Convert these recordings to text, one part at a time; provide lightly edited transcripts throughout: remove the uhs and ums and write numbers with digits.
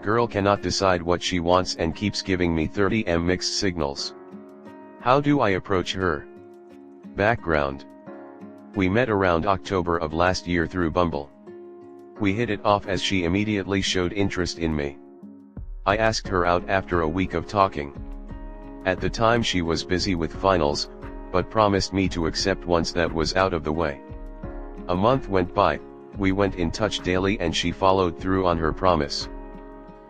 Girl cannot decide what she wants and keeps giving me 30 mixed signals. How do I approach her? Background. We met around October of last year through Bumble. We hit it off as she immediately showed interest in me. I asked her out after a week of talking. At the time she was busy with finals, but promised me to accept once that was out of the way. A month went by, we went in touch daily and she followed through on her promise.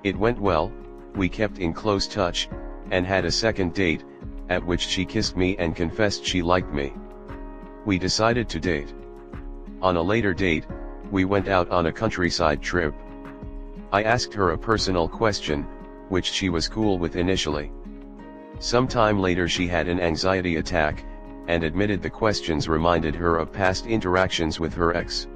It went well, we kept in close touch, and had a second date, at which she kissed me and confessed she liked me. We decided to date. On a later date, we went out on a countryside trip. I asked her a personal question, which she was cool with initially. Sometime later she had an anxiety attack, and admitted the questions reminded her of past interactions with her ex.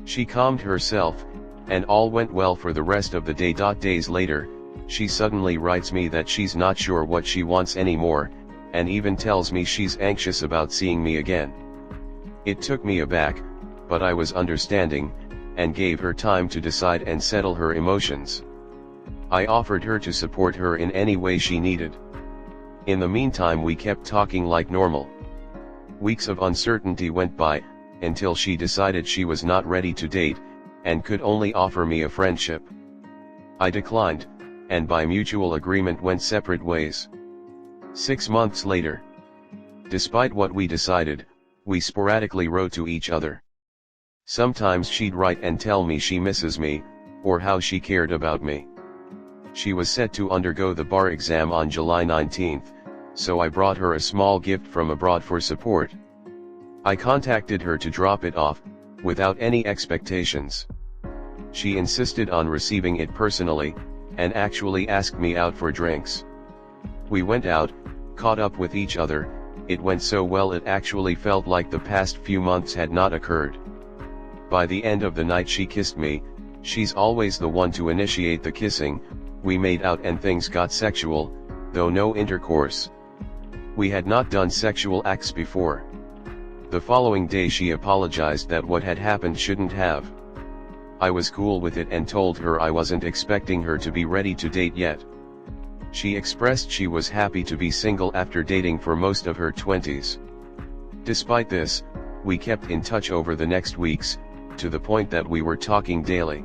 She calmed herself, and all went well for the rest of the day. Days later, she suddenly writes me that she's not sure what she wants anymore, and even tells me she's anxious about seeing me again. It took me aback, but I was understanding, and gave her time to decide and settle her emotions. I offered her to support her in any way she needed. In the meantime we kept talking like normal. Weeks of uncertainty went by, until she decided she was not ready to date, and could only offer me a friendship. I declined, and by mutual agreement went separate ways. 6 months later. Despite what we decided, we sporadically wrote to each other. Sometimes she'd write and tell me she misses me, or how she cared about me. She was set to undergo the bar exam on July 19th, so I brought her a small gift from abroad for support. I contacted her to drop it off, without any expectations. She insisted on receiving it personally, and actually asked me out for drinks. We went out, caught up with each other. It went so well it actually felt like the past few months had not occurred. By the end of the night she kissed me. She's always the one to initiate the kissing. We made out and things got sexual, though no intercourse. We had not done sexual acts before. The following day she apologized that what had happened shouldn't have. I was cool with it and told her I wasn't expecting her to be ready to date yet. She expressed she was happy to be single after dating for most of her 20s. Despite this, we kept in touch over the next weeks, to the point that we were talking daily.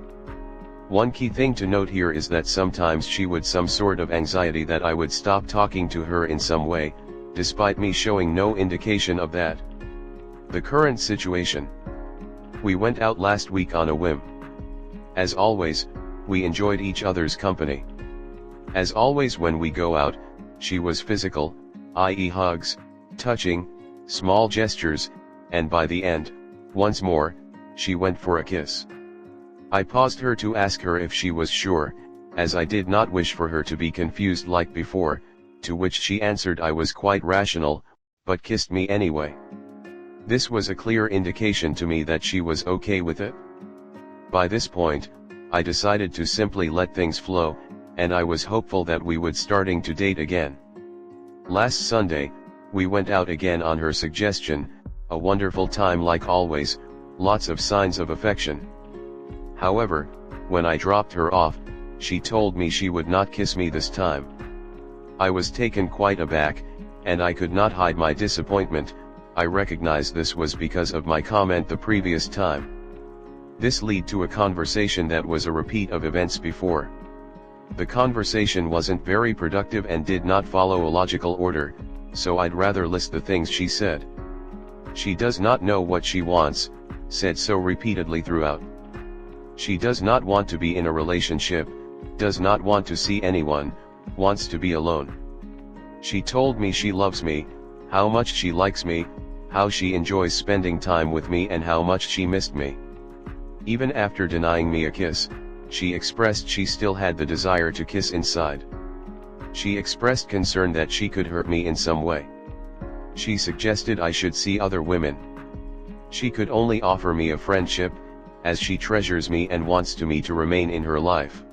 One key thing to note here is that sometimes she would some sort of anxiety that I would stop talking to her in some way, despite me showing no indication of that. The current situation. We went out last week on a whim. As always, we enjoyed each other's company. As always when we go out, she was physical, i.e. hugs, touching, small gestures, and by the end, once more, she went for a kiss. I paused her to ask her if she was sure, as I did not wish for her to be confused like before, to which she answered I was quite rational, but kissed me anyway. This was a clear indication to me that she was okay with it. By this point, I decided to simply let things flow, and I was hopeful that we would starting to date again. Last Sunday, we went out again on her suggestion, a wonderful time like always, lots of signs of affection. However, when I dropped her off, she told me she would not kiss me this time. I was taken quite aback, and I could not hide my disappointment. I recognized this was because of my comment the previous time. This led to a conversation that was a repeat of events before. The conversation wasn't very productive and did not follow a logical order, so I'd rather list the things she said. She does not know what she wants, said so repeatedly throughout. She does not want to be in a relationship, does not want to see anyone, wants to be alone. She told me she loves me, how much she likes me, how she enjoys spending time with me and how much she missed me. Even after denying me a kiss, she expressed she still had the desire to kiss inside. She expressed concern that she could hurt me in some way. She suggested I should see other women. She could only offer me a friendship, as she treasures me and wants me to remain in her life.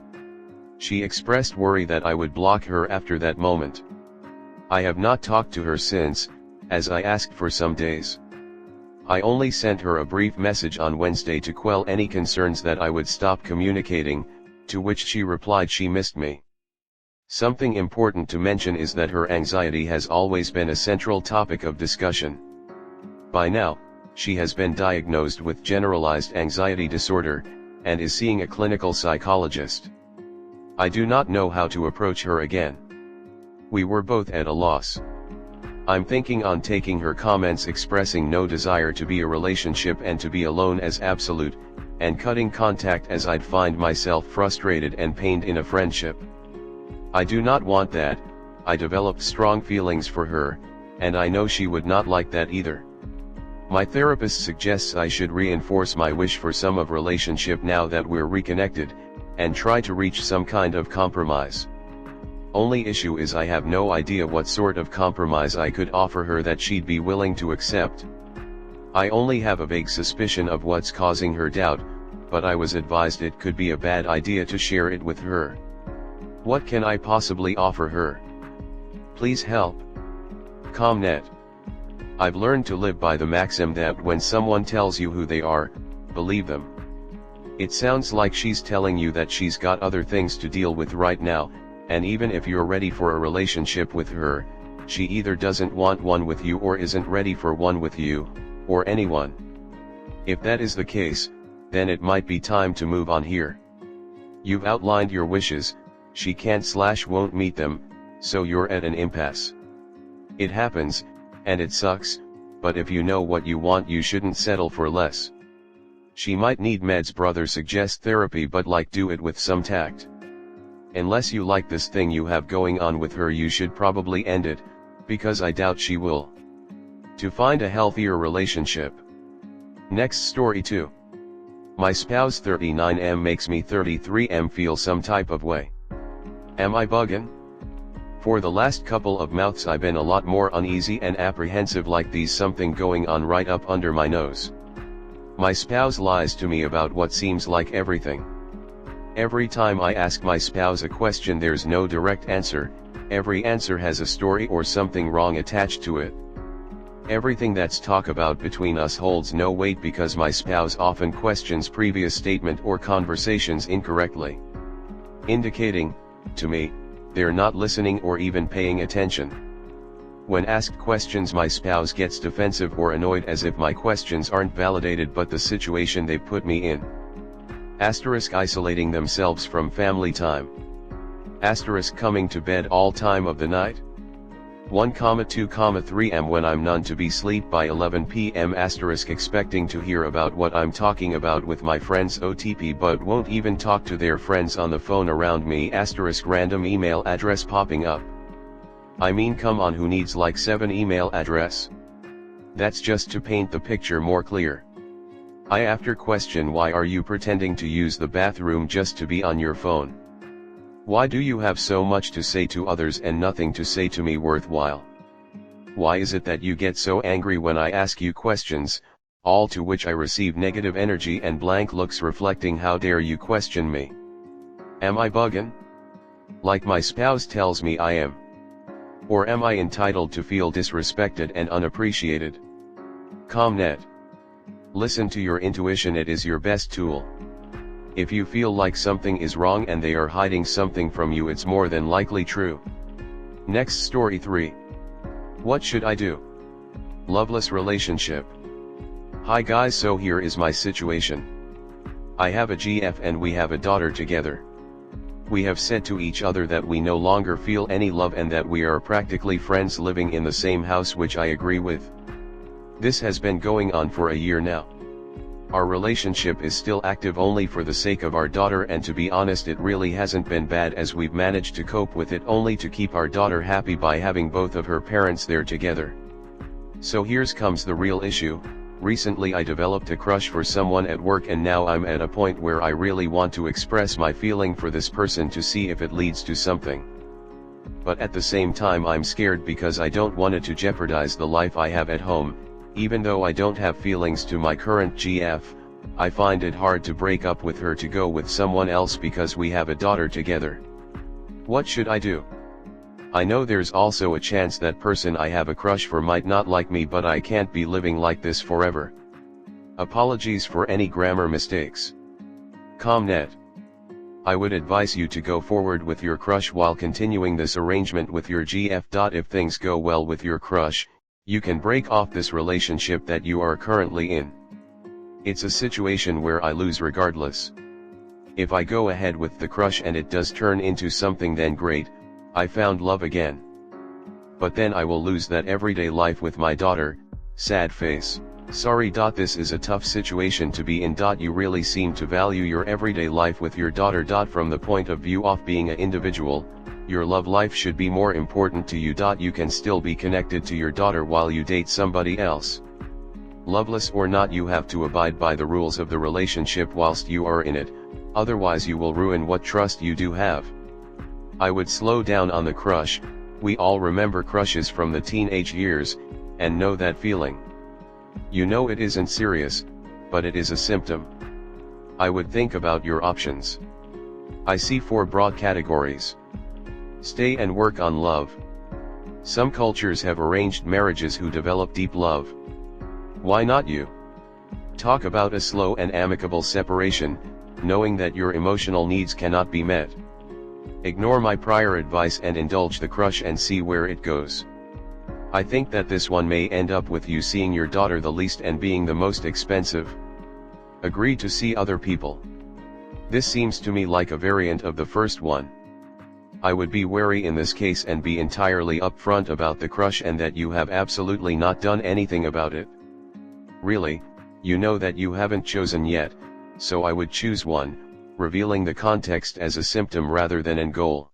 She expressed worry that I would block her after that moment. I have not talked to her since, as I asked for some days. I only sent her a brief message on Wednesday to quell any concerns that I would stop communicating, To which she replied she missed me. Something important to mention is that her anxiety has always been a central topic of discussion. By now, she has been diagnosed with generalized anxiety disorder, and is seeing a clinical psychologist. I do not know how to approach her again. We were both at a loss. I'm thinking on taking her comments expressing no desire to be a relationship and to be alone as absolute, and cutting contact as I'd find myself frustrated and pained in a friendship. I do not want that. I developed strong feelings for her, and I know she would not like that either. My therapist suggests I should reinforce my wish for some of relationship now that we're reconnected, and try to reach some kind of compromise. Only issue is I have no idea what sort of compromise I could offer her that she'd be willing to accept. I only have a vague suspicion of what's causing her doubt, but I was advised it could be a bad idea to share it with her. What can I possibly offer her? Please help. Comnet. I've learned to live by the maxim that when someone tells you who they are, believe them. It sounds like she's telling you that she's got other things to deal with right now, and even if you're ready for a relationship with her, she either doesn't want one with you or isn't ready for one with you, or anyone. If that is the case, then it might be time to move on here. You've outlined your wishes, she can't/won't meet them, so you're at an impasse. It happens, and it sucks, but if you know what you want you shouldn't settle for less. She might need meds. Brother suggests therapy, but do it with some tact. Unless you like this thing you have going on with her you should probably end it, because I doubt she will. To find a healthier relationship. Next story 2. My spouse 39M makes me 33M feel some type of way. Am I buggin'? For the last couple of months I've been a lot more uneasy and apprehensive, like there's something going on right up under my nose. My spouse lies to me about what seems like everything. Every time I ask my spouse a question there's no direct answer, every answer has a story or something wrong attached to it. Everything that's talked about between us holds no weight because my spouse often questions previous statement or conversations incorrectly, indicating, to me, they're not listening or even paying attention. When asked questions my spouse gets defensive or annoyed as if my questions aren't validated but the situation they put me in. Isolating themselves from family time. Coming to bed all time of the night. 1,2,3 when I'm none to be sleep by 11 p.m. Expecting to hear about what I'm talking about with my friends OTP but won't even talk to their friends on the phone around me. Random email address popping up. I mean, come on, who needs 7 email address? That's just to paint the picture more clear. I after question, why are you pretending to use the bathroom just to be on your phone? Why do you have so much to say to others and nothing to say to me worthwhile? Why is it that you get so angry when I ask you questions, all to which I receive negative energy and blank looks reflecting how dare you question me? Am I buggin'? Like my spouse tells me I am? Or am I entitled to feel disrespected and unappreciated? Comnet. Listen to your intuition, it is your best tool. If you feel like something is wrong and they are hiding something from you, it's more than likely true. Next story 3. What should I do? Loveless relationship. Hi guys, so here is my situation. I have a GF and we have a daughter together. We have said to each other that we no longer feel any love and that we are practically friends living in the same house, which I agree with. This has been going on for a year now. Our relationship is still active only for the sake of our daughter, and to be honest it really hasn't been bad as we've managed to cope with it only to keep our daughter happy by having both of her parents there together. So here's comes the real issue. Recently I developed a crush for someone at work and now I'm at a point where I really want to express my feeling for this person to see if it leads to something. But at the same time I'm scared because I don't want it to jeopardize the life I have at home. Even though I don't have feelings to my current GF, I find it hard to break up with her to go with someone else because we have a daughter together. What should I do? I know there's also a chance that person I have a crush for might not like me, but I can't be living like this forever. Apologies for any grammar mistakes. Comnet. I would advise you to go forward with your crush while continuing this arrangement with your GF. If things go well with your crush, you can break off this relationship that you are currently in. It's a situation where I lose regardless. If I go ahead with the crush and it does turn into something, then great, I found love again. But then I will lose that everyday life with my daughter, sad face. Sorry. This is a tough situation to be in. You really seem to value your everyday life with your daughter. From the point of view of being an individual, your love life should be more important to you. You can still be connected to your daughter while you date somebody else. Loveless or not, you have to abide by the rules of the relationship whilst you are in it, otherwise you will ruin what trust you do have. I would slow down on the crush. We all remember crushes from the teenage years, and know that feeling. You know it isn't serious, but it is a symptom. I would think about your options. I see 4 broad categories. Stay and work on love. Some cultures have arranged marriages who develop deep love. Why not you? Talk about a slow and amicable separation, knowing that your emotional needs cannot be met. Ignore my prior advice and indulge the crush and see where it goes. I think that this one may end up with you seeing your daughter the least and being the most expensive. Agree to see other people. This seems to me like a variant of the first one. I would be wary in this case and be entirely upfront about the crush and that you have absolutely not done anything about it. Really, you know that you haven't chosen yet, so I would choose one, revealing the context as a symptom rather than an goal.